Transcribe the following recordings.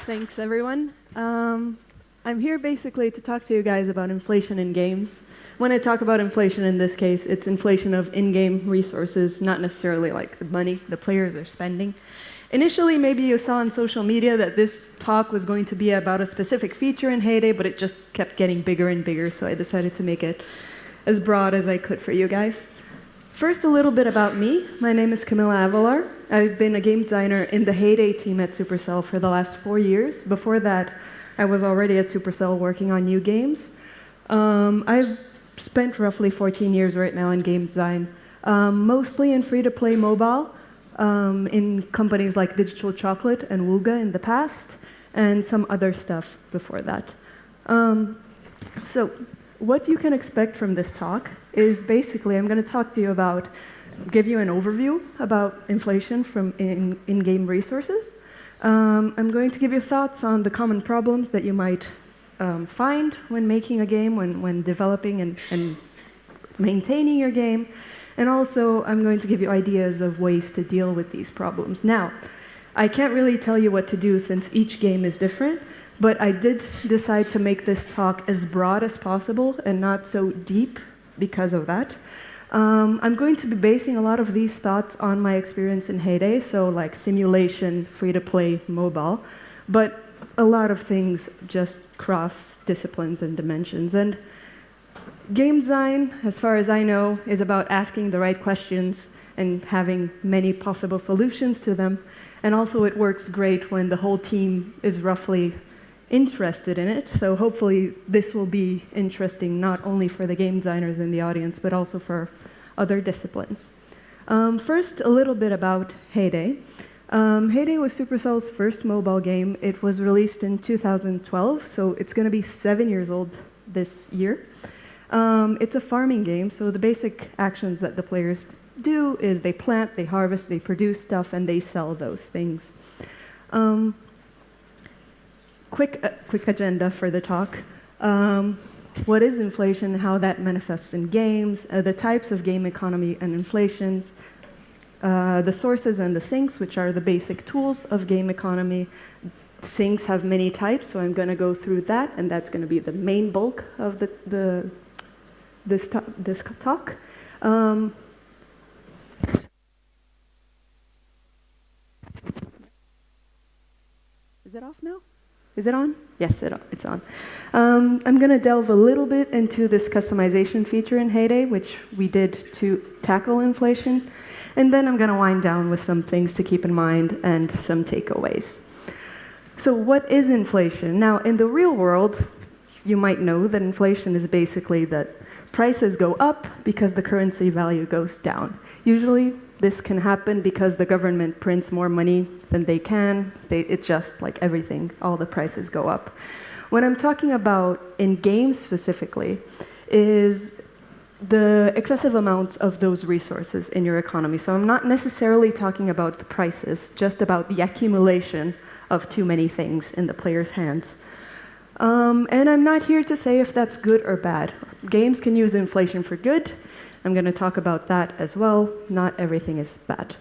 Thanks, everyone. I'm here basically to talk to you guys about inflation in games. When I talk about inflation in this case, it's inflation of in-game resources, not necessarily like the money the players are spending. Initially, maybe you saw on social media that this talk was going to be about a specific feature in Hay Day, but it just kept getting bigger and bigger, so I decided to make it as broad as I could for you guys. First, a little bit about me. My name is Camilla Avellar. I've been a game designer in the Hay Day team at Supercell for the last 4 years. Before that, I was already at Supercell working on new games. I've spent roughly 14 years right now in game design, mostly in free-to-play mobile, in companies like Digital Chocolate and Wooga in the past, and some other stuff before that. So what you can expect from this talk is basically I'm going to talk to you about, give you an overview about inflation from in-game resources. I'm going to give you thoughts on the common problems that you might find when making a game, when developing and maintaining your game. And also, I'm going to give you ideas of ways to deal with these problems. Now, I can't really tell you what to do since each game is different, but I did decide to make this talk as broad as possible and not so deep because of that. I'm going to be basing a lot of these thoughts on my experience in Hay Day, so like simulation, free-to-play, mobile, but a lot of things just cross disciplines and dimensions. And game design, as far as I know, is about asking the right questions and having many possible solutions to them. And also it works great when the whole team is roughly interested in it. So hopefully this will be interesting not only for the game designers in the audience, but also for other disciplines. First, a little bit about Hay Day. Hay Day was Supercell's first mobile game. It was released in 2012, so it's going to be 7 years old this year. It's a farming game, so the basic actions that the players do is they plant, they harvest, they produce stuff, and they sell those things. Quick agenda for the talk. What is inflation, how that manifests in games, the types of game economy and inflations, the sources and the sinks, which are the basic tools of game economy. Sinks have many types, so I'm going to go through that, and that's going to be the main bulk of this talk. Is it off now? Is it on? Yes, it's on. I'm going to delve a little bit into this customization feature in Hay Day, which we did to tackle inflation. And then I'm going to wind down with some things to keep in mind and some takeaways. So what is inflation? Now, in the real world, you might know that inflation is basically that prices go up because the currency value goes down. Usually, this can happen because the government prints more money than they can. It's just like everything, all the prices go up. What I'm talking about in games specifically is the excessive amounts of those resources in your economy. So I'm not necessarily talking about the prices, just about the accumulation of too many things in the player's hands. And I'm not here to say if that's good or bad. Games can use inflation for good. I'm going to talk about that as well. Not everything is bad.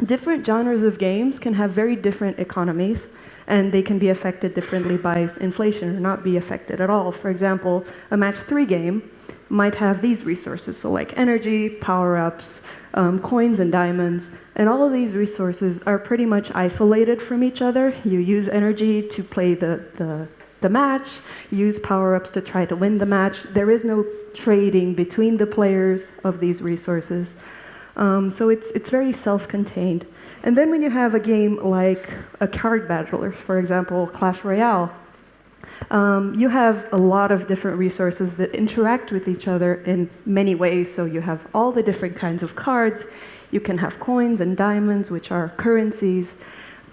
Different genres of games can have very different economies, and they can be affected differently by inflation or not be affected at all. For example, a match 3 game might have these resources, so like energy, power-ups, coins and diamonds, and all of these resources are pretty much isolated from each other. You use energy to play the match, use power-ups to try to win the match. There is no trading between the players of these resources. So it's very self-contained. And then when you have a game like a card battler, for example, Clash Royale, you have a lot of different resources that interact with each other in many ways. So you have all the different kinds of cards. You can have coins and diamonds, which are currencies,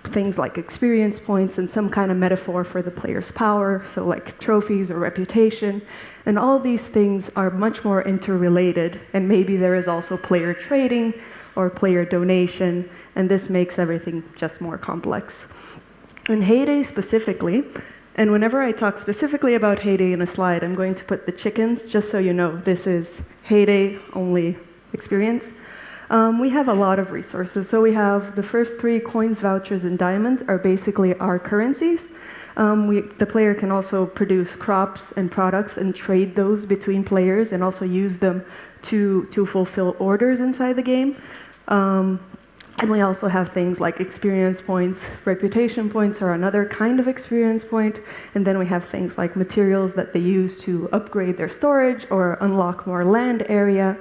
things like experience points and some kind of metaphor for the player's power, so like trophies or reputation. And all of these things are much more interrelated, and maybe there is also player trading or player donation, and this makes everything just more complex. In Hay Day specifically, and whenever I talk specifically about Hay Day in a slide, I'm going to put the chickens, just so you know this is Hay Day only experience. We have a lot of resources. So we have the first three: coins, vouchers, and diamonds are basically our currencies. The player can also produce crops and products and trade those between players and also use them to fulfill orders inside the game. And we also have things like experience points. Reputation points are another kind of experience point. And then we have things like materials that they use to upgrade their storage or unlock more land area.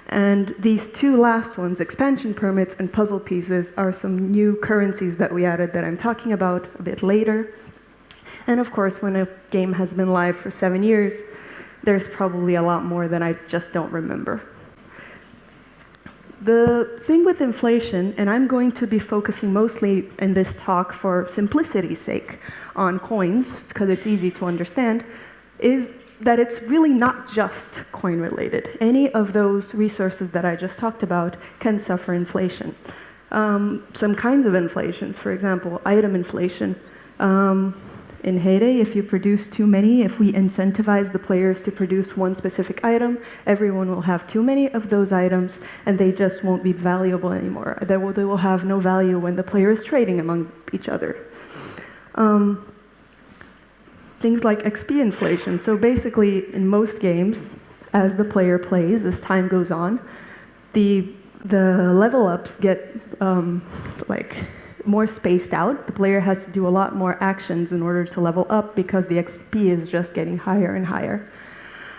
And these two last ones, expansion permits and puzzle pieces, are some new currencies that we added that I'm talking about a bit later. And of course, when a game has been live for 7 years, there's probably a lot more that I just don't remember. The thing with inflation, and I'm going to be focusing mostly in this talk for simplicity's sake on coins, because it's easy to understand, is that it's really not just coin related. Any of those resources that I just talked about can suffer inflation. Some kinds of inflations, for example, item inflation. In Heyday, if you produce too many, if we incentivize the players to produce one specific item, everyone will have too many of those items, and they just won't be valuable anymore. They will have no value when the player is trading among each other. Things like XP inflation. So basically, in most games, as the player plays, as time goes on, the level ups get more spaced out. The player has to do a lot more actions in order to level up because the XP is just getting higher and higher.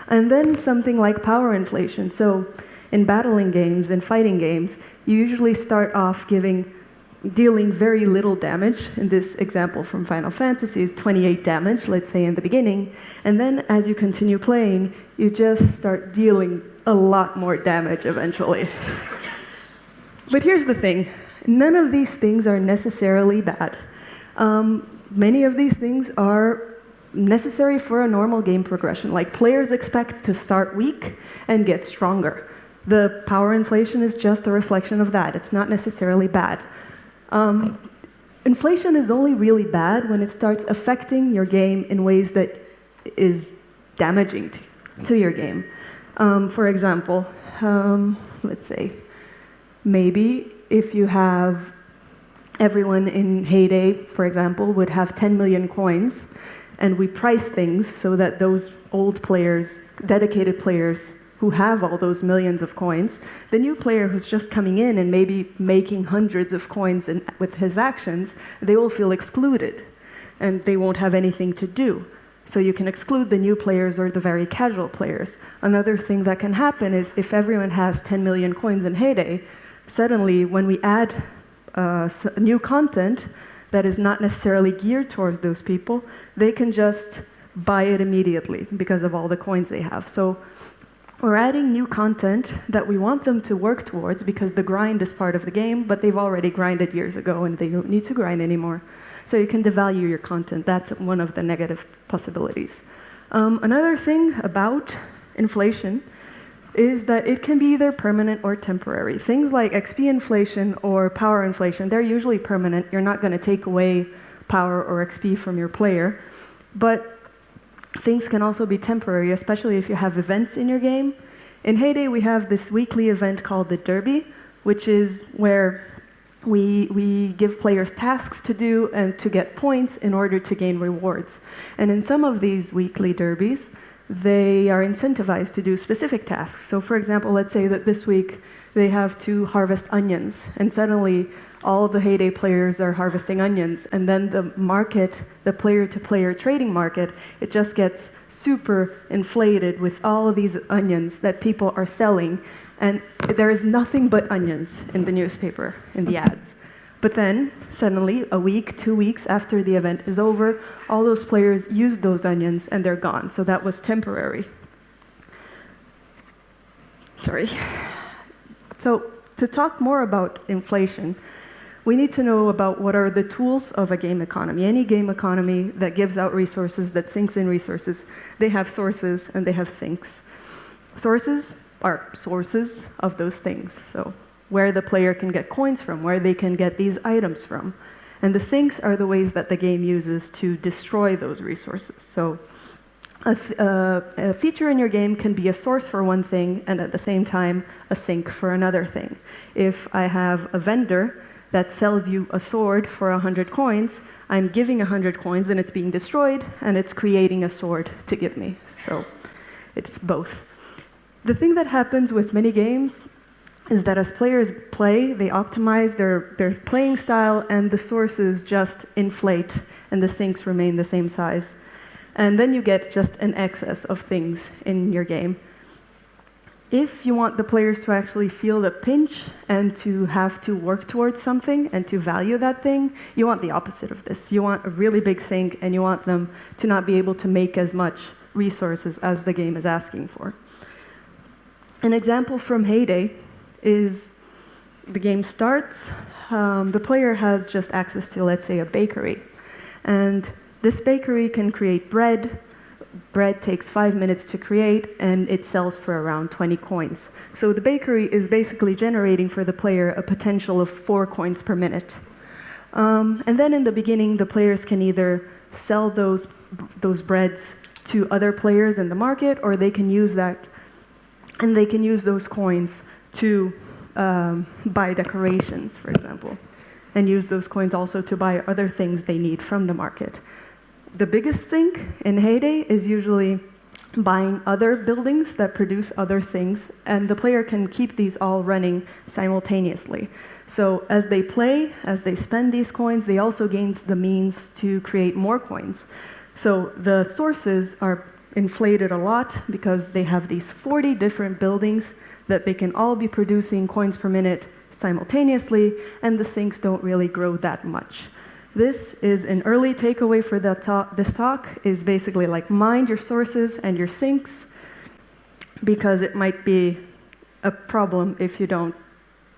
And then something like power inflation. So in battling games, in fighting games, you usually start off dealing very little damage. In this example from Final Fantasy is 28 damage, let's say in the beginning. And then as you continue playing, you just start dealing a lot more damage eventually. But here's the thing. None of these things are necessarily bad. Many of these things are necessary for a normal game progression. Like, players expect to start weak and get stronger. The power inflation is just a reflection of that. It's not necessarily bad. Inflation is only really bad when it starts affecting your game in ways that is damaging to your game. For example, let's say, maybe if you have everyone in Heyday, for example, would have 10 million coins, and we price things so that those old players, dedicated players who have all those millions of coins, the new player who's just coming in and maybe making hundreds of coins with his actions, they will feel excluded, and they won't have anything to do. So you can exclude the new players or the very casual players. Another thing that can happen is if everyone has 10 million coins in Heyday, suddenly, when we add new content that is not necessarily geared towards those people, they can just buy it immediately because of all the coins they have. So we're adding new content that we want them to work towards because the grind is part of the game, but they've already grinded years ago and they don't need to grind anymore. So you can devalue your content. That's one of the negative possibilities. Another thing about inflation is that it can be either permanent or temporary. Things like XP inflation or power inflation, they're usually permanent. You're not going to take away power or XP from your player. But things can also be temporary, especially if you have events in your game. In Heyday, we have this weekly event called the Derby, which is where we give players tasks to do and to get points in order to gain rewards. And in some of these weekly derbies, they are incentivized to do specific tasks. So for example, let's say that this week they have to harvest onions, and suddenly all the Heyday players are harvesting onions, and then the market, the player-to-player trading market, it just gets super inflated with all of these onions that people are selling, and there is nothing but onions in the newspaper, in the ads. But then, suddenly, a week, 2 weeks after the event is over, all those players use those onions and they're gone. So that was temporary. Sorry. So to talk more about inflation, we need to know about what are the tools of a game economy. Any game economy that gives out resources, that sinks in resources, they have sources and they have sinks. Sources are sources of those things. So where the player can get coins from, where they can get these items from. And the sinks are the ways that the game uses to destroy those resources. So a feature in your game can be a source for one thing and at the same time a sink for another thing. If I have a vendor that sells you a sword for 100 coins, I'm giving 100 coins and it's being destroyed and it's creating a sword to give me. So it's both. The thing that happens with many games is that as players play, they optimize their playing style and the sources just inflate and the sinks remain the same size. And then you get just an excess of things in your game. If you want the players to actually feel the pinch and to have to work towards something and to value that thing, you want the opposite of this. You want a really big sink and you want them to not be able to make as much resources as the game is asking for. An example from Heyday is the game starts, the player has just access to, let's say, a bakery. And this bakery can create bread. Bread takes 5 minutes to create, and it sells for around 20 coins. So the bakery is basically generating for the player a potential of 4 coins per minute. And then in the beginning, the players can either sell those breads to other players in the market, or they can use that, and they can use those coins to buy decorations, for example, and use those coins also to buy other things they need from the market. The biggest sink in Heyday is usually buying other buildings that produce other things, and the player can keep these all running simultaneously. So as they play, as they spend these coins, they also gain the means to create more coins. So the sources are inflated a lot because they have these 40 different buildings that they can all be producing coins per minute simultaneously, and the sinks don't really grow that much. This is an early takeaway for this talk, is basically like mind your sources and your sinks, because it might be a problem if you don't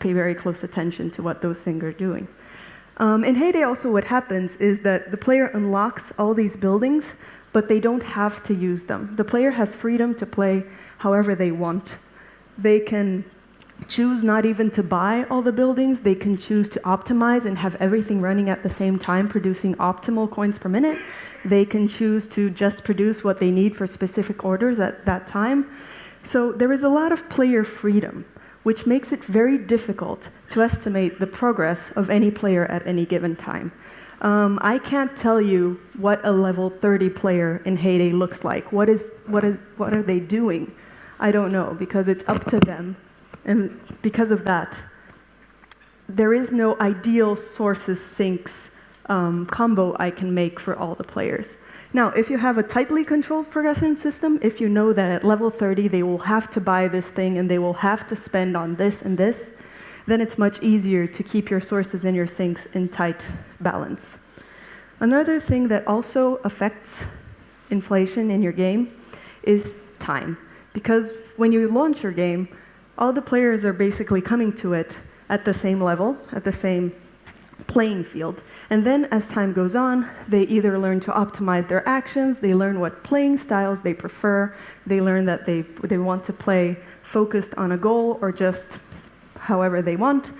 pay very close attention to what those things are doing. In Heyday also what happens is that the player unlocks all these buildings, but they don't have to use them. The player has freedom to play however they want. They can choose not even to buy all the buildings, they can choose to optimize and have everything running at the same time, producing optimal coins per minute. They can choose to just produce what they need for specific orders at that time. So there is a lot of player freedom, which makes it very difficult to estimate the progress of any player at any given time. I can't tell you what a level 30 player in Heyday looks like. What are they doing? I don't know, because it's up to them. And because of that, there is no ideal sources sinks combo I can make for all the players. Now, if you have a tightly controlled progression system, if you know that at level 30 they will have to buy this thing and they will have to spend on this and this, then it's much easier to keep your sources and your sinks in tight balance. Another thing that also affects inflation in your game is time. Because when you launch your game, all the players are basically coming to it at the same level, at the same playing field. And then as time goes on, they either learn to optimize their actions, they learn what playing styles they prefer, they learn that they want to play focused on a goal or just however they want.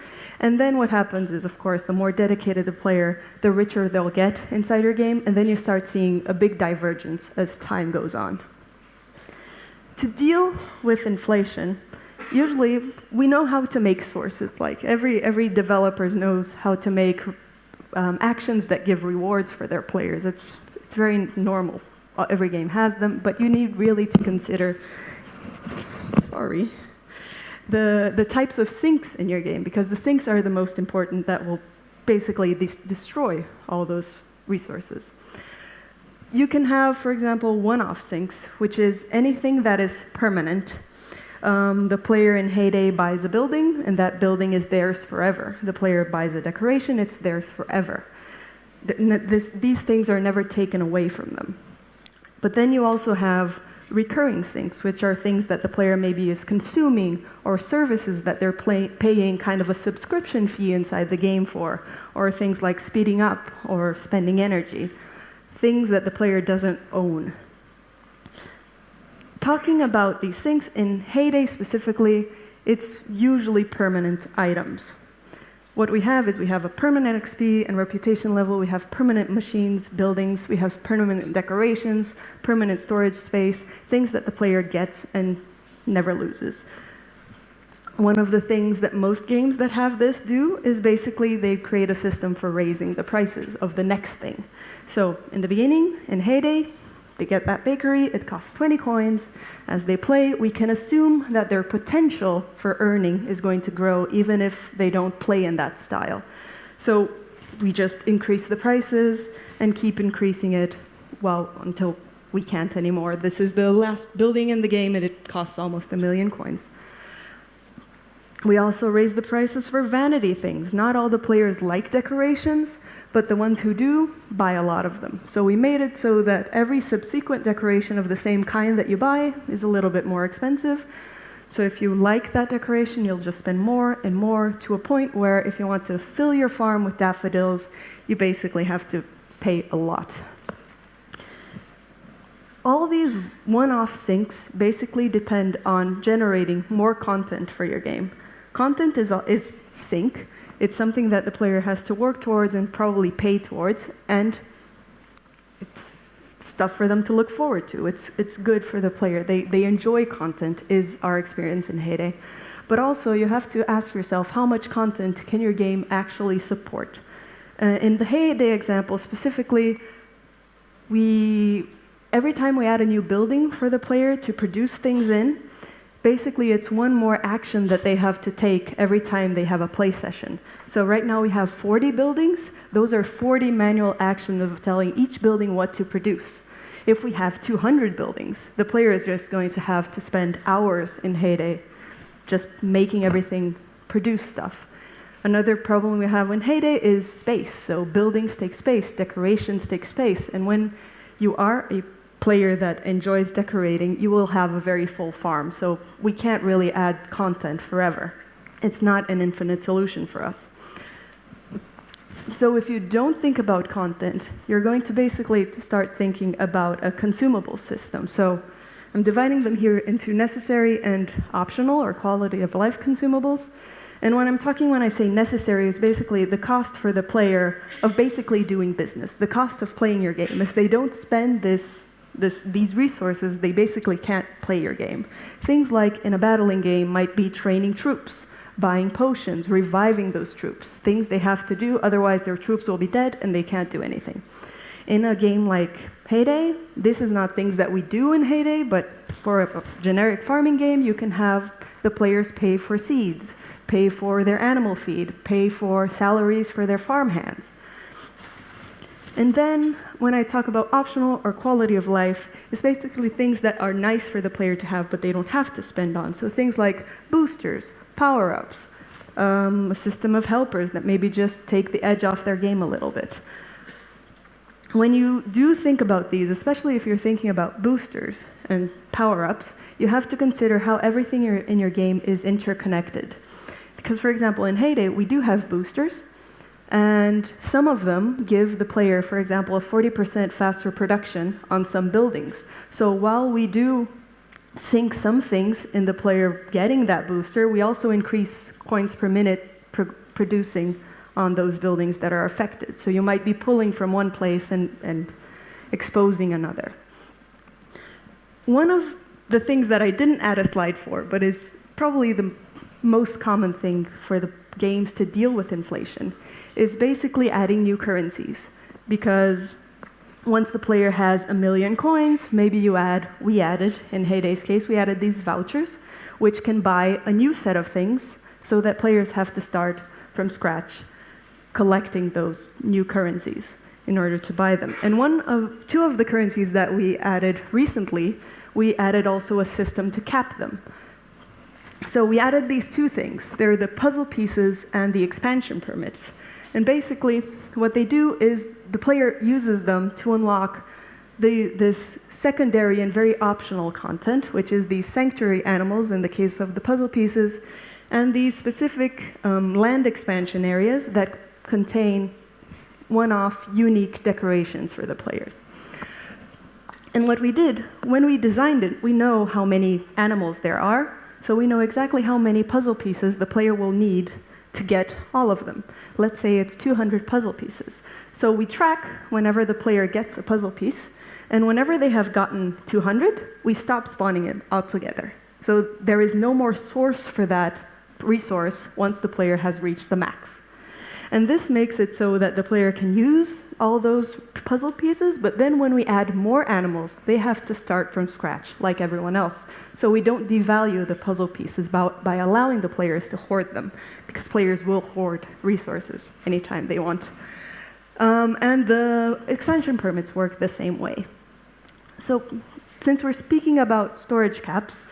And then what happens is, of course, the more dedicated the player, the richer they'll get inside your game, and then you start seeing a big divergence as time goes on. To deal with inflation, usually we know how to make sources. Like every developer knows how to make actions that give rewards for their players. It's very normal. Every game has them, but you need really to consider, the types of sinks in your game, because the sinks are the most important that will basically destroy all those resources. You can have, for example, one-off sinks, which is anything that is permanent. The player in Heyday buys a building, and that building is theirs forever. The player buys a decoration, it's theirs forever. These things are never taken away from them. But then you also have recurring sinks, which are things that the player maybe is consuming, or services that they're paying kind of a subscription fee inside the game for, or things like speeding up or spending energy, things that the player doesn't own. Talking about these sinks in Heyday specifically, it's usually permanent items. What we have is we have a permanent XP and reputation level, we have permanent machines, buildings, we have permanent decorations, permanent storage space, things that the player gets and never loses. One of the things that most games that have this do is basically they create a system for raising the prices of the next thing. So in the beginning, in Heyday, they get that bakery, it costs 20 coins. As they play, we can assume that their potential for earning is going to grow even if they don't play in that style. So we just increase the prices and keep increasing it, well, until we can't anymore. This is the last building in the game and it costs almost 1 million coins. We also raise the prices for vanity things. Not all the players like decorations, but the ones who do buy a lot of them. So we made it so that every subsequent decoration of the same kind that you buy is a little bit more expensive. So if you like that decoration, you'll just spend more and more to a point where if you want to fill your farm with daffodils, you basically have to pay a lot. All these one-off syncs basically depend on generating more content for your game. Content is sync. It's something that the player has to work towards and probably pay towards, and it's stuff for them to look forward to. It's good for the player. They enjoy content, is our experience in Heyday. But also, you have to ask yourself, how much content can your game actually support? In the Heyday example specifically, every time we add a new building for the player to produce things in, basically it's one more action that they have to take every time they have a play session. So right now we have 40 buildings. Those are 40 manual actions of telling each building what to produce. If we have 200 buildings, the player is just going to have to spend hours in Heyday just making everything produce stuff. Another problem we have in Heyday is space. So buildings take space, decorations take space, and when you are a player that enjoys decorating, you will have a very full farm. So we can't really add content forever. It's not an infinite solution for us. So if you don't think about content, you're going to basically start thinking about a consumable system. So I'm dividing them here into necessary and optional or quality of life consumables. And when I say necessary is basically the cost for the player of basically doing business, the cost of playing your game. If they don't spend these resources, they basically can't play your game. Things like in a battling game might be training troops, buying potions, reviving those troops, things they have to do, otherwise their troops will be dead and they can't do anything. In a game like Heyday, this is not things that we do in Heyday, but for a generic farming game, you can have the players pay for seeds, pay for their animal feed, pay for salaries for their farm hands. And then when I talk about optional or quality of life, it's basically things that are nice for the player to have, but they don't have to spend on. So things like boosters, power-ups, a system of helpers that maybe just take the edge off their game a little bit. When you do think about these, especially if you're thinking about boosters and power-ups, you have to consider how everything in your game is interconnected. Because, for example, in Heyday, we do have boosters, and some of them give the player, for example, a 40% faster production on some buildings. So while we do sync some things in the player getting that booster, we also increase coins per minute producing on those buildings that are affected. So you might be pulling from one place and exposing another. One of the things that I didn't add a slide for, but is probably the most common thing for the games to deal with inflation, is basically adding new currencies. Because once the player has 1 million coins, maybe we added, in Heyday's case, we added these vouchers, which can buy a new set of things, so that players have to start from scratch collecting those new currencies in order to buy them. And two of the currencies that we added recently, we added also a system to cap them. So we added these two things. They're the puzzle pieces and the expansion permits. And basically, what they do is the player uses them to unlock this secondary and very optional content, which is these sanctuary animals in the case of the puzzle pieces, and these specific land expansion areas that contain one-off, unique decorations for the players. And what we did, when we designed it, we know how many animals there are, so we know exactly how many puzzle pieces the player will need to get all of them. Let's say it's 200 puzzle pieces. So we track whenever the player gets a puzzle piece, and whenever they have gotten 200, we stop spawning it altogether. So there is no more source for that resource once the player has reached the max. And this makes it so that the player can use all those puzzle pieces, but then when we add more animals, they have to start from scratch, like everyone else. So we don't devalue the puzzle pieces by allowing the players to hoard them, because players will hoard resources anytime they want. And the expansion permits work the same way. So since we're speaking about storage caps,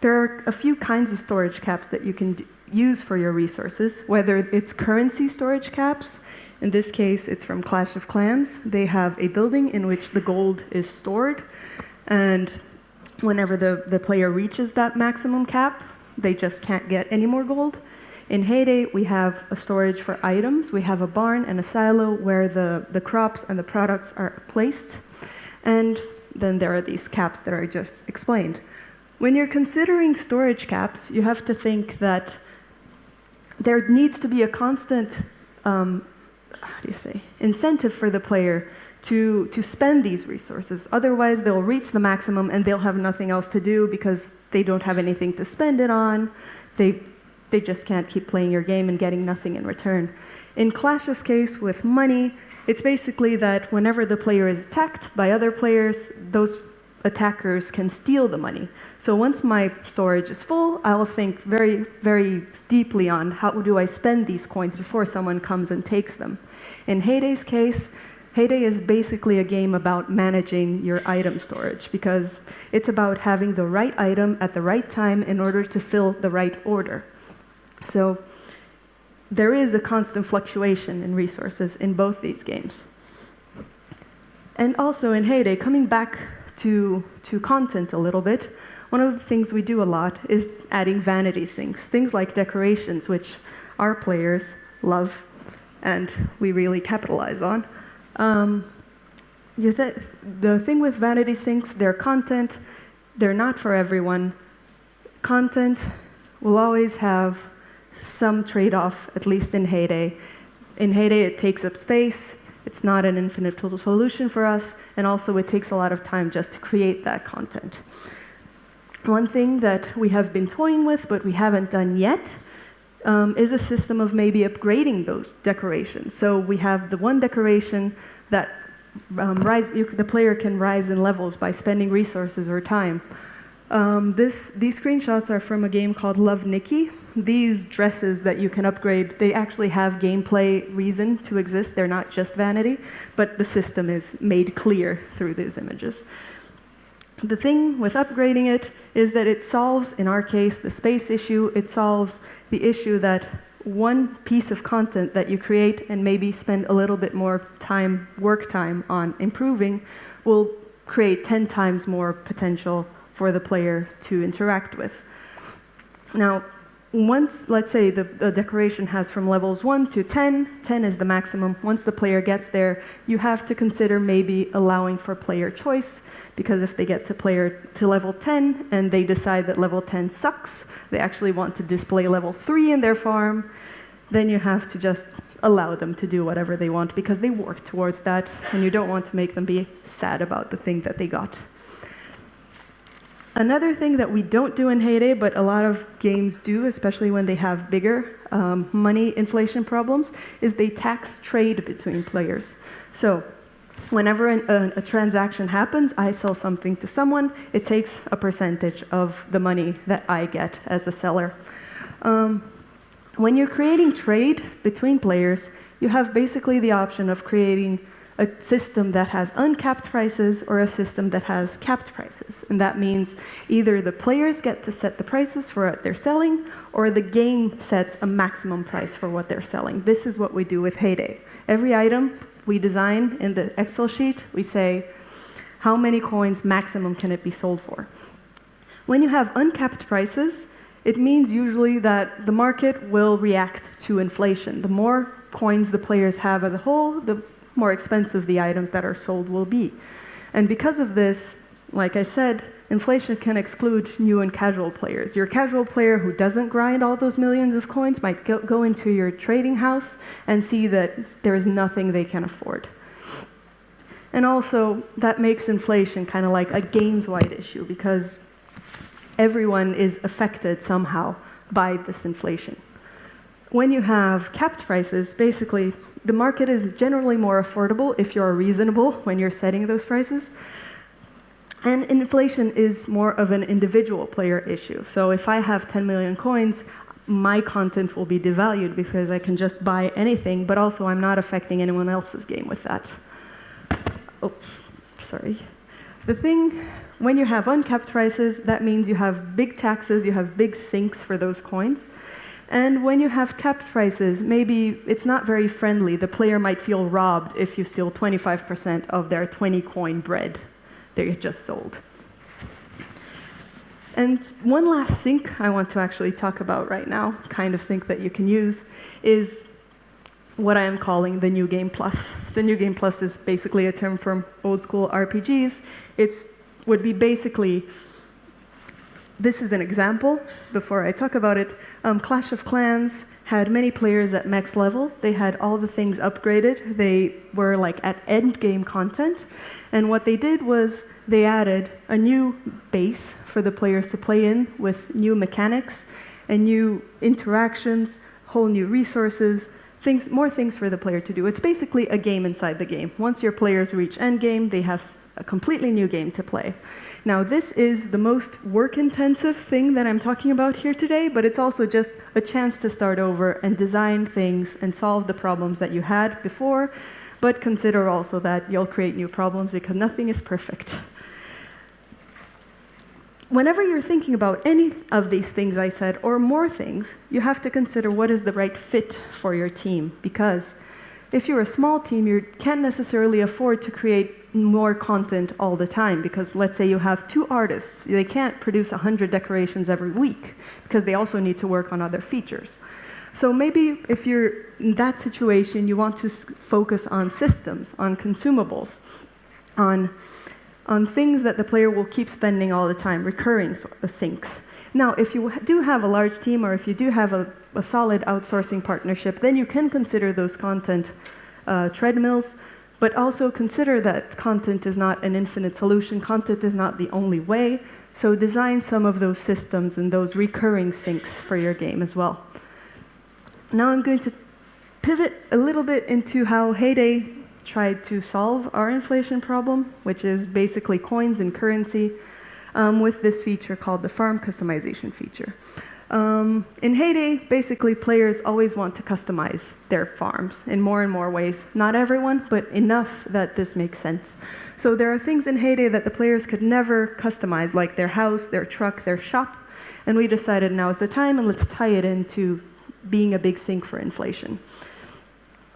there are a few kinds of storage caps that you can use for your resources, whether it's currency storage caps. In this case, it's from Clash of Clans. They have a building in which the gold is stored, and whenever the player reaches that maximum cap, they just can't get any more gold. In Heyday, we have a storage for items. We have a barn and a silo where the crops and the products are placed. And then there are these caps that I just explained. When you're considering storage caps, you have to think that there needs to be a constant incentive for the player to spend these resources. Otherwise, they'll reach the maximum and they'll have nothing else to do because they don't have anything to spend it on. They just can't keep playing your game and getting nothing in return. In Clash's case, with money, it's basically that whenever the player is attacked by other players, those attackers can steal the money. So once my storage is full, I'll think very, very deeply on how do I spend these coins before someone comes and takes them. In Heyday's case, Heyday is basically a game about managing your item storage, because it's about having the right item at the right time in order to fill the right order. So there is a constant fluctuation in resources in both these games. And also in Heyday, coming back to content a little bit, one of the things we do a lot is adding vanity things like decorations, which our players love and we really capitalize on. The thing with vanity sinks, they're content, they're not for everyone. Content will always have some trade-off, at least in Heyday. In Heyday, it takes up space. It's not an infinite solution for us, and also it takes a lot of time just to create that content. One thing that we have been toying with, but we haven't done yet, is a system of maybe upgrading those decorations. So we have the one decoration that the player can rise in levels by spending resources or time. These screenshots are from a game called Love Nikki. These dresses that you can upgrade, they actually have gameplay reason to exist. They're not just vanity, but the system is made clear through these images. The thing with upgrading it is that it solves, in our case, the space issue. It solves the issue that one piece of content that you create and maybe spend a little bit more time, work time on improving, will create 10 times more potential for the player to interact with. Now, once, let's say, the decoration has from levels 1 to 10, 10 is the maximum. Once the player gets there, you have to consider maybe allowing for player choice, because if they get to level 10 and they decide that level 10 sucks, they actually want to display level 3 in their farm, then you have to just allow them to do whatever they want, because they work towards that, and you don't want to make them be sad about the thing that they got. Another thing that we don't do in Heyday, but a lot of games do, especially when they have bigger money inflation problems, is they tax trade between players. So whenever a transaction happens, I sell something to someone, it takes a percentage of the money that I get as a seller. When you're creating trade between players, you have basically the option of creating a system that has uncapped prices or a system that has capped prices. And that means either the players get to set the prices for what they're selling, or the game sets a maximum price for what they're selling. This is what we do with Heyday. Every item we design in the Excel sheet, we say, how many coins maximum can it be sold for? When you have uncapped prices, it means usually that the market will react to inflation. The more coins the players have as a whole, the more expensive the items that are sold will be. And because of this, like I said, inflation can exclude new and casual players. Your casual player who doesn't grind all those millions of coins might go into your trading house and see that there is nothing they can afford. And also, that makes inflation kind of like a games-wide issue because everyone is affected somehow by this inflation. When you have capped prices, basically, the market is generally more affordable if you're reasonable when you're setting those prices. And inflation is more of an individual player issue. So if I have 10 million coins, my content will be devalued because I can just buy anything, but also I'm not affecting anyone else's game with that. Oh, sorry. The thing, when you have uncapped prices, that means you have big taxes, you have big sinks for those coins. And when you have capped prices, maybe it's not very friendly. The player might feel robbed if you steal 25% of their 20 coin bread they just sold. And one last sink I want to actually talk about right now, kind of sink that you can use, is what I am calling the New Game Plus. So New Game Plus is basically a term from old school RPGs. It would be basically, this is an example, before I talk about it. Clash of Clans had many players at max level. They had all the things upgraded. They were like at end game content. And what they did was they added a new base for the players to play in with new mechanics and new interactions, whole new resources, more things for the player to do. It's basically a game inside the game. Once your players reach endgame, they have a completely new game to play. Now, this is the most work-intensive thing that I'm talking about here today, but it's also just a chance to start over and design things and solve the problems that you had before, but consider also that you'll create new problems because nothing is perfect. Whenever you're thinking about any of these things I said, or more things, you have to consider what is the right fit for your team. Because if you're a small team, you can't necessarily afford to create more content all the time. Because let's say you have 2 artists, they can't produce 100 decorations every week, because they also need to work on other features. So maybe if you're in that situation, you want to focus on systems, on consumables, on things that the player will keep spending all the time, recurring sinks. Now, if you do have a large team or if you do have a solid outsourcing partnership, then you can consider those content treadmills, but also consider that content is not an infinite solution. Content is not the only way. So design some of those systems and those recurring sinks for your game as well. Now I'm going to pivot a little bit into how Heyday tried to solve our inflation problem, which is basically coins and currency, with this feature called the farm customization feature. In Heyday, basically players always want to customize their farms in more and more ways. Not everyone, but enough that this makes sense. So there are things in Heyday that the players could never customize, like their house, their truck, their shop, and we decided now is the time and let's tie it into being a big sink for inflation.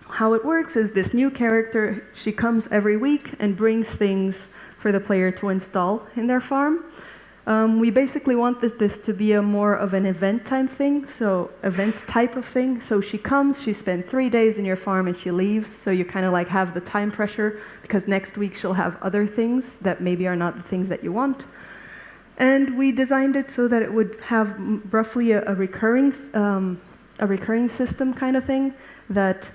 How it works is this new character, she comes every week and brings things for the player to install in their farm. We basically wanted this to be a more of an event type thing, so event type of thing. So she comes, she spends 3 days in your farm and she leaves, so you kind of like have the time pressure because next week she'll have other things that maybe are not the things that you want. And we designed it so that it would have roughly a recurring system kind of thing that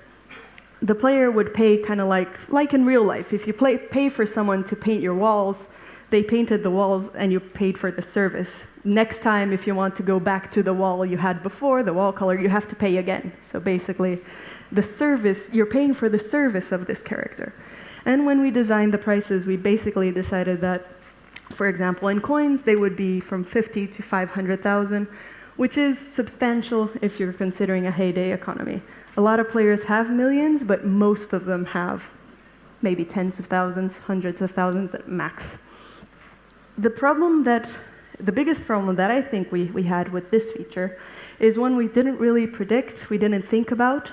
the player would pay kind of like in real life. If you pay for someone to paint your walls, they painted the walls and you paid for the service. Next time, if you want to go back to the wall you had before, the wall color, you have to pay again. So basically, the service, you're paying for the service of this character. And when we designed the prices, we basically decided that, for example, in coins, they would be from 50 to 500,000, which is substantial if you're considering a Heyday economy. A lot of players have millions, but most of them have maybe tens of thousands, hundreds of thousands at max. The biggest problem that I think we had with this feature is one we didn't really predict, we didn't think about.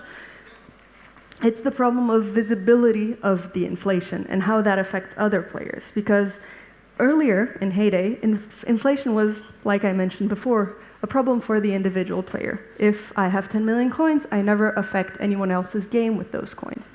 It's the problem of visibility of the inflation and how that affects other players. Because earlier in Heyday, inflation was, like I mentioned before, a problem for the individual player. If I have 10 million coins, I never affect anyone else's game with those coins.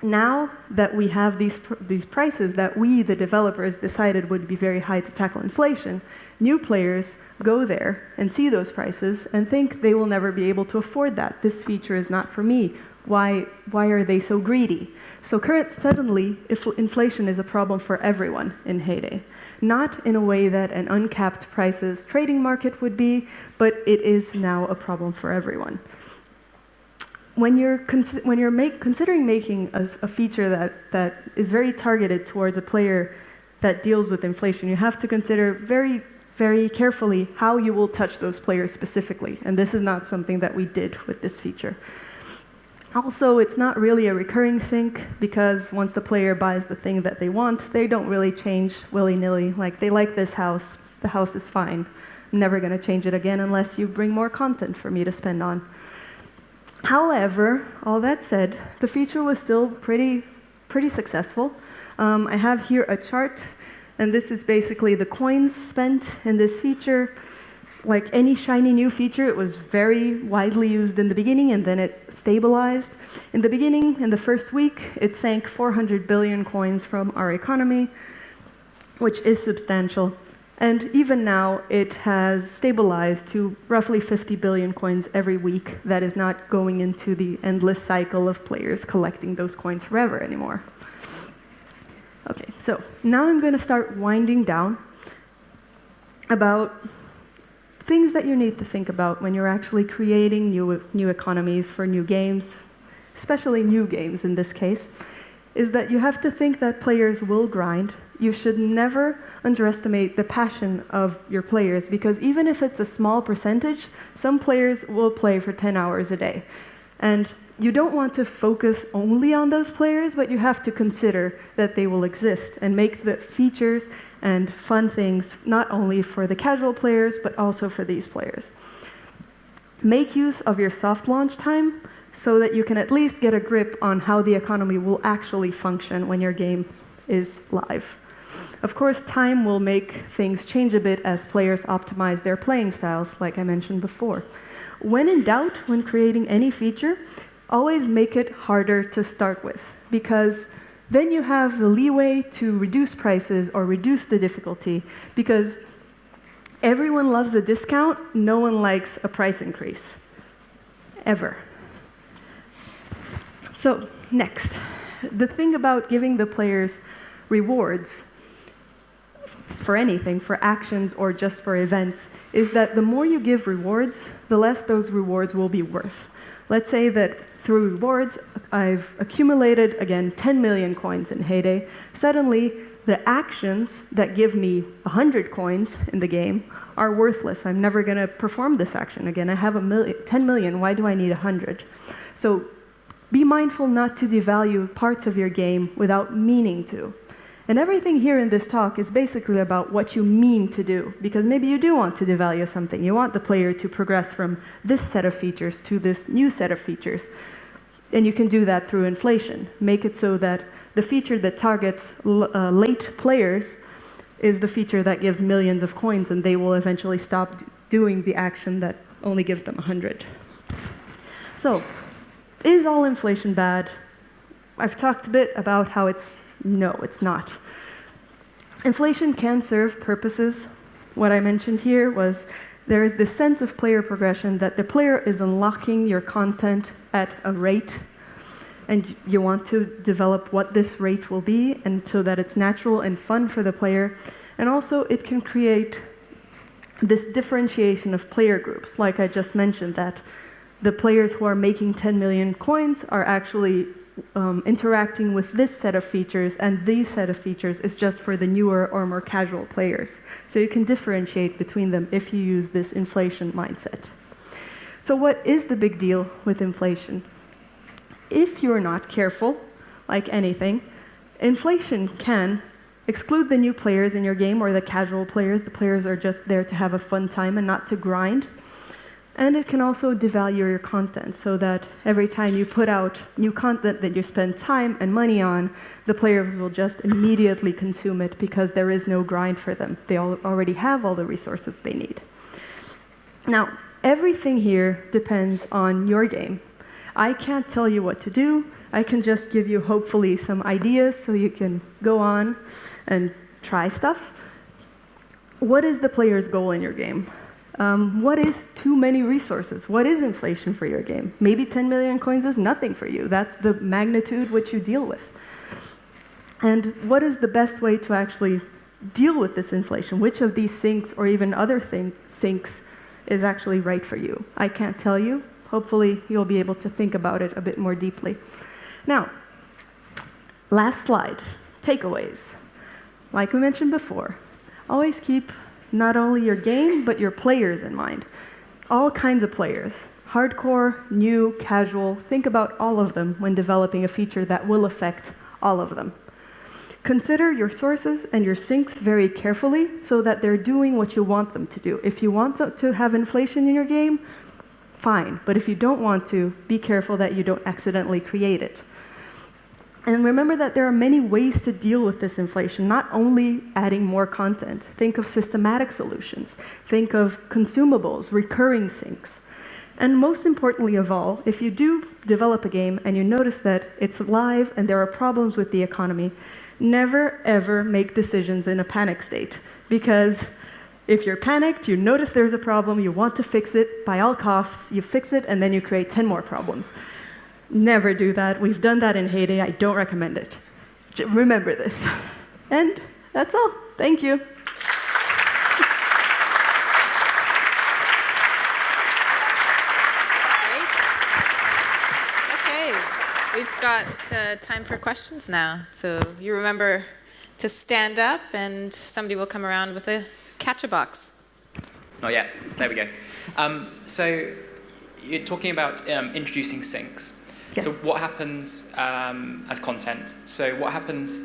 Now that we have these prices that we, the developers, decided would be very high to tackle inflation, new players go there and see those prices and think they will never be able to afford that. This feature is not for me. Why are they so greedy? So suddenly, inflation is a problem for everyone in Heyday. Not in a way that an uncapped prices trading market would be, but it is now a problem for everyone. When you're considering making a feature that is very targeted towards a player that deals with inflation, you have to consider very, very carefully how you will touch those players specifically. And this is not something that we did with this feature. Also, it's not really a recurring sync, because once the player buys the thing that they want, they don't really change willy-nilly. Like, they like this house, the house is fine. I'm never going to change it again unless you bring more content for me to spend on. However, all that said, the feature was still pretty successful. I have here a chart, and this is basically the coins spent in this feature. Like any shiny new feature, it was very widely used in the beginning, and then it stabilized. In the beginning, in the first week, it sank 400 billion coins from our economy, which is substantial. And even now, it has stabilized to roughly 50 billion coins every week. That is not going into the endless cycle of players collecting those coins forever anymore. Okay, so now I'm going to start winding down about things that you need to think about when you're actually creating new economies for new games, especially new games in this case, is that you have to think that players will grind. You should never underestimate the passion of your players, because even if it's a small percentage, some players will play for 10 hours a day. And you don't want to focus only on those players, but you have to consider that they will exist and make the features and fun things not only for the casual players, but also for these players. Make use of your soft launch time so that you can at least get a grip on how the economy will actually function when your game is live. Of course, time will make things change a bit as players optimize their playing styles, like I mentioned before. When in doubt, when creating any feature, always make it harder to start with, because then you have the leeway to reduce prices or reduce the difficulty, because everyone loves a discount, no one likes a price increase, ever. So, next, the thing about giving the players rewards for anything, for actions or just for events, is that the more you give rewards, the less those rewards will be worth. Let's say that through rewards, I've accumulated, again, 10 million coins in Heyday. Suddenly, the actions that give me 100 coins in the game are worthless. I'm never going to perform this action again. I have 10 million. Why do I need 100? So be mindful not to devalue parts of your game without meaning to. And everything here in this talk is basically about what you mean to do, because maybe you do want to devalue something. You want the player to progress from this set of features to this new set of features. And you can do that through inflation. Make it so that the feature that targets late players is the feature that gives millions of coins, and they will eventually stop doing the action that only gives them 100. So, is all inflation bad? I've talked a bit about how no, it's not. Inflation can serve purposes. What I mentioned here was there is this sense of player progression, that the player is unlocking your content at a rate, and you want to develop what this rate will be, and so that it's natural and fun for the player. And also it can create this differentiation of player groups, like I just mentioned, that the players who are making 10 million coins are actually interacting with this set of features, and these set of features is just for the newer or more casual players. So you can differentiate between them if you use this inflation mindset. So what is the big deal with inflation? If you're not careful, like anything, inflation can exclude the new players in your game or the casual players. The players are just there to have a fun time and not to grind. And it can also devalue your content, so that every time you put out new content that you spend time and money on, the players will just immediately consume it because there is no grind for them. They already have all the resources they need. Now, everything here depends on your game. I can't tell you what to do. I can just give you, hopefully, some ideas so you can go on and try stuff. What is the player's goal in your game? What is too many resources? What is inflation for your game? Maybe 10 million coins is nothing for you. That's the magnitude which you deal with. And what is the best way to actually deal with this inflation? Which of these sinks or even other sinks is actually right for you? I can't tell you. Hopefully, you'll be able to think about it a bit more deeply. Now, last slide, takeaways. Like we mentioned before, always keep not only your game, but your players in mind. All kinds of players, hardcore, new, casual, think about all of them when developing a feature that will affect all of them. Consider your sources and your sinks very carefully so that they're doing what you want them to do. If you want them to have inflation in your game, fine. But if you don't want to, be careful that you don't accidentally create it. And remember that there are many ways to deal with this inflation, not only adding more content. Think of systematic solutions. Think of consumables, recurring sinks. And most importantly of all, if you do develop a game and you notice that it's live and there are problems with the economy, never ever make decisions in a panic state. Because if you're panicked, you notice there's a problem, you want to fix it, by all costs, you fix it, and then you create 10 more problems. Never do that. We've done that in Heyday. I don't recommend it. Remember this. And that's all. Thank you. Great. Okay. We've got time for questions now. So you remember to stand up, and somebody will come around with a catch-a-box. Not yet. There we go. So you're talking about introducing sinks. Yes. So what happens as content? So what happens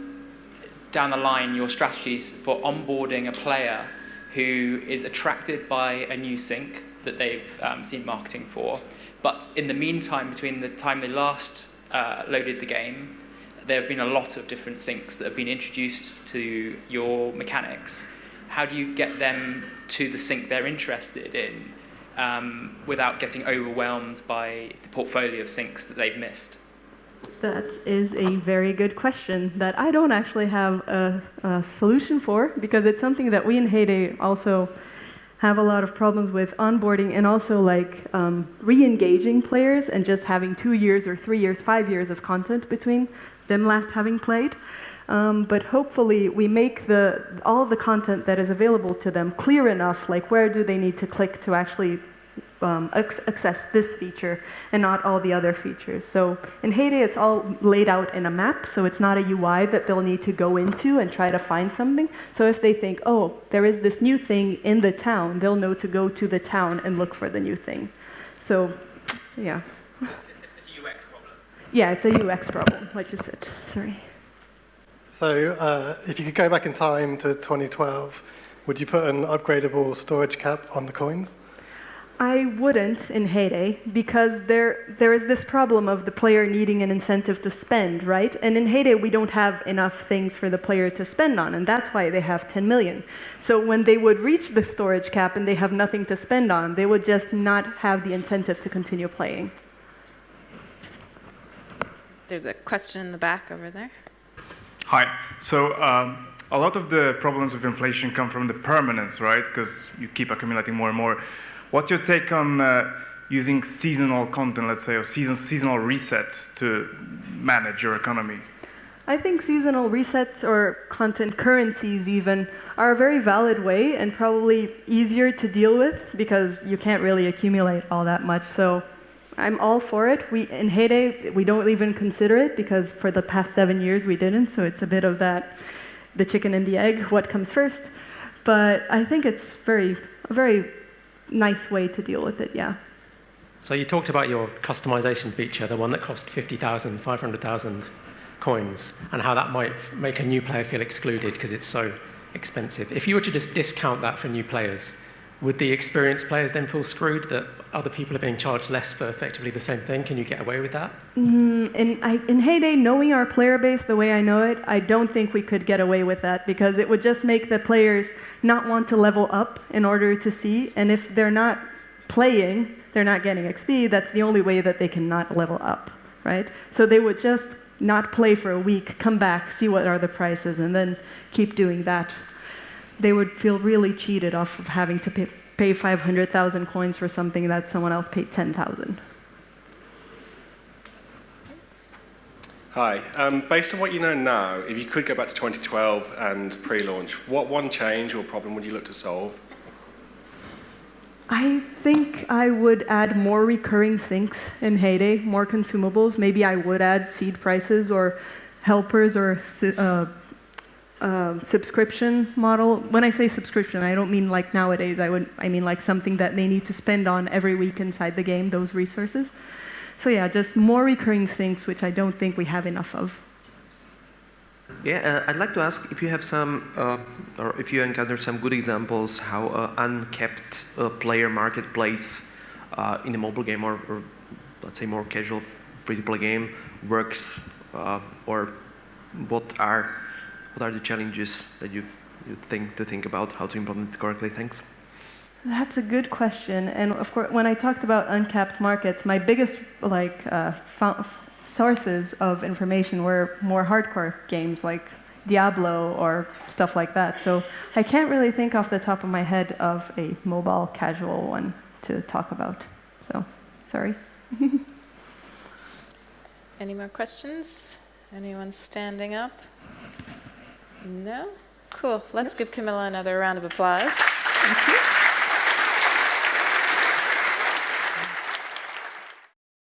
down the line, your strategies for onboarding a player who is attracted by a new sync that they've seen marketing for, but in the meantime, between the time they last loaded the game, there have been a lot of different syncs that have been introduced to your mechanics. How do you get them to the sync they're interested in without getting overwhelmed by the portfolio of syncs that they've missed? That is a very good question that I don't actually have a solution for, because it's something that we in Heyday also have a lot of problems with onboarding, and also like re-engaging players and just having 2 years or 3 years, 5 years of content between them last having played. But hopefully we make all of the content that is available to them clear enough, like where do they need to click to actually access this feature and not all the other features. So in Heyday, it's all laid out in a map, so it's not a UI that they'll need to go into and try to find something. So if they think, oh, there is this new thing in the town, they'll know to go to the town and look for the new thing. So, yeah. So it's a UX problem? Yeah, it's a UX problem, like you said. Sorry. So if you could go back in time to 2012, would you put an upgradable storage cap on the coins? I wouldn't in Heyday, because there is this problem of the player needing an incentive to spend, right? And in Heyday, we don't have enough things for the player to spend on, and that's why they have 10 million. So when they would reach the storage cap and they have nothing to spend on, they would just not have the incentive to continue playing. There's a question in the back over there. Hi. So a lot of the problems with inflation come from the permanence, right? Because you keep accumulating more and more. What's your take on using seasonal content, let's say, or seasonal resets to manage your economy? I think seasonal resets or content currencies even are a very valid way and probably easier to deal with because you can't really accumulate all that much. So I'm all for it. In Heyday, we don't even consider it because for the past 7 years we didn't. So it's a bit of that, the chicken and the egg, what comes first. But I think it's a very nice way to deal with it, yeah. So you talked about your customization feature, the one that cost 50,000, 500,000 coins, and how that might make a new player feel excluded because it's so expensive. If you were to just discount that for new players, would the experienced players then feel screwed that other people are being charged less for effectively the same thing? Can you get away with that? In Heyday, knowing our player base the way I know it, I don't think we could get away with that because it would just make the players not want to level up in order to see, and if they're not playing, they're not getting XP. That's the only way that they can not level up, right? So they would just not play for a week, come back, see what are the prices, and then keep doing that. They would feel really cheated off of having to pay 500,000 coins for something that someone else paid 10,000. Hi. Based on what you know now, if you could go back to 2012 and pre-launch, what one change or problem would you look to solve? I think I would add more recurring sinks in Heyday, more consumables. Maybe I would add seed prices or helpers or subscription model. When I say subscription, I don't mean like nowadays. I mean like something that they need to spend on every week inside the game, those resources. So yeah, just more recurring sinks, which I don't think we have enough of. Yeah, I'd like to ask if you have some, or if you encounter some good examples how unkept player marketplace in a mobile game or let's say more casual free-to-play game works, or what are the challenges that you think about how to implement it correctly? Thanks. That's a good question. And of course, when I talked about uncapped markets, my biggest sources of information were more hardcore games like Diablo or stuff like that. So I can't really think off the top of my head of a mobile casual one to talk about. So, sorry. Any more questions? Anyone standing up? No? Cool. Let's give Camilla another round of applause. Thank you.